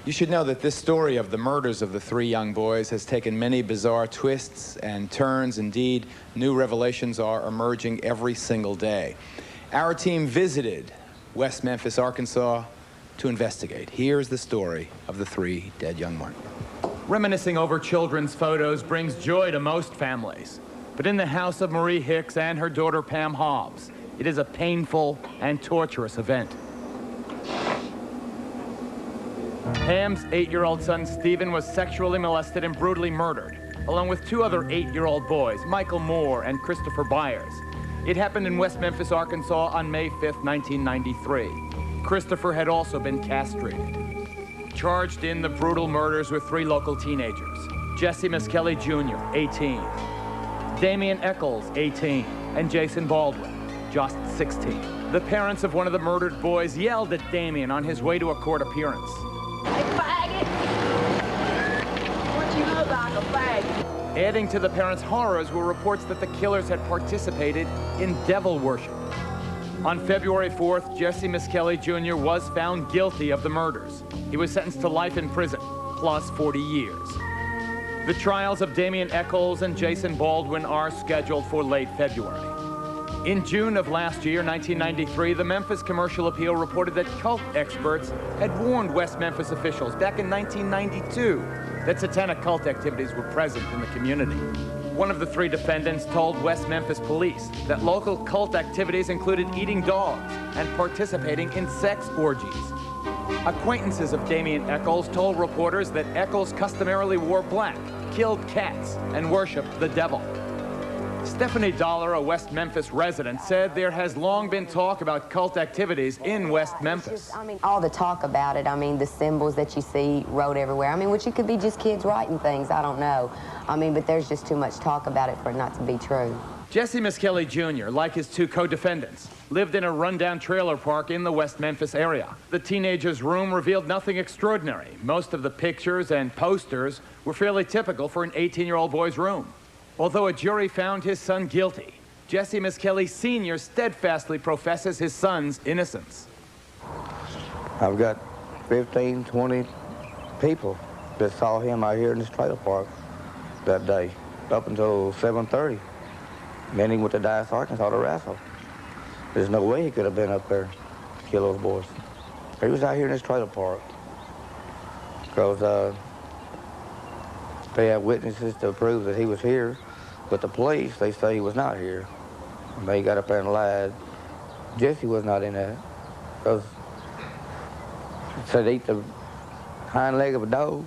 You should know that this story of the murders of the three young boys has taken many bizarre twists and turns. Indeed, new revelations are emerging every single day. Our team visited West Memphis, Arkansas, to investigate. Here's the story of the three dead young men. Reminiscing over children's photos brings joy to most families. But in the house of Marie Hicks and her daughter Pam Hobbs, it is a painful and torturous event. Pam's 8-year-old son, Stephen, was sexually molested and brutally murdered, along with two other 8-year-old boys, Michael Moore and Christopher Byers. It happened in West Memphis, Arkansas on May 5th, 1993. Christopher had also been castrated. Charged in the brutal murders were 3 local teenagers, Jesse Miskelly Jr., 18, Damian Eccles, 18, and Jason Baldwin, just 16. The parents of one of the murdered boys yelled at Damian on his way to a court appearance. Hey, faggot! What you look like, a faggot? Adding to the parents' horrors were reports that the killers had participated in devil worship. On February 4th, Jesse Miskelly Jr. was found guilty of the murders. He was sentenced to life in prison, plus 40 years. The trials of Damian Eccles and Jason Baldwin are scheduled for late February. In June of last year, 1993, the Memphis Commercial Appeal reported that cult experts had warned West Memphis officials back in 1992 that satanic cult activities were present in the community. One of the 3 defendants told West Memphis police that local cult activities included eating dogs and participating in sex orgies. Acquaintances of Damian Eccles told reporters that Eccles customarily wore black, killed cats, and worshipped the devil. Stephanie Dollar, a West Memphis resident, said there has long been talk about cult activities in West Memphis. I mean, all the talk about it, I mean, the symbols that you see wrote everywhere. I mean, which it could be just kids writing things, I don't know. I mean, but there's just too much talk about it for it not to be true. Jesse Miskelly Jr., like his 2 co-defendants, lived in a rundown trailer park in the West Memphis area. The teenager's room revealed nothing extraordinary. Most of the pictures and posters were fairly typical for an 18-year-old boy's room. Although a jury found his son guilty, Jesse Miskelly Sr. steadfastly professes his son's innocence. I've got 15, 20 people that saw him out here in this trailer park that day, up until 7:30. Then he went to Dallas, Arkansas to wrestle. There's no way he could have been up there to kill those boys. He was out here in this trailer park because they have witnesses to prove that he was here, but the police, they say he was not here. And they got up there and lied. Jesse was not in that, because it said eat the hind leg of a dog.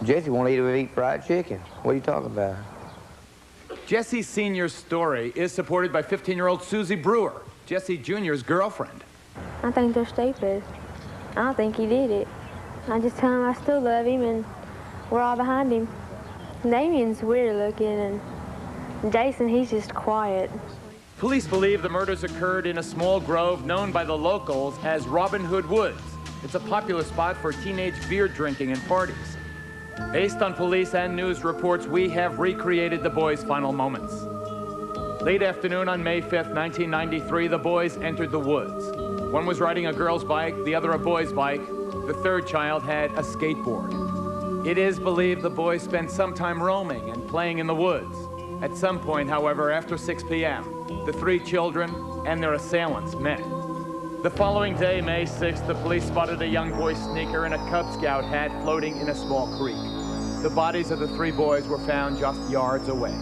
Jesse won't eat fried chicken. What are you talking about? Jesse Sr.'s story is supported by 15-year-old Susie Brewer, Jesse Jr.'s girlfriend. I think they're stupid. I don't think he did it. I just tell him I still love him and we're all behind him. Damian's weird looking and Jason, he's just quiet. Police believe the murders occurred in a small grove known by the locals as Robin Hood Woods. It's a popular spot for teenage beer drinking and parties. Based on police and news reports, we have recreated the boys' final moments. Late afternoon on May 5th, 1993, the boys entered the woods. One was riding a girl's bike, the other a boy's bike. The 3rd child had a skateboard. It is believed the boys spent some time roaming and playing in the woods. At some point, however, after 6 p.m., the 3 children and their assailants met. The following day, May 6th, the police spotted a young boy's sneaker and a Cub Scout hat floating in a small creek. The bodies of the 3 boys were found just yards away.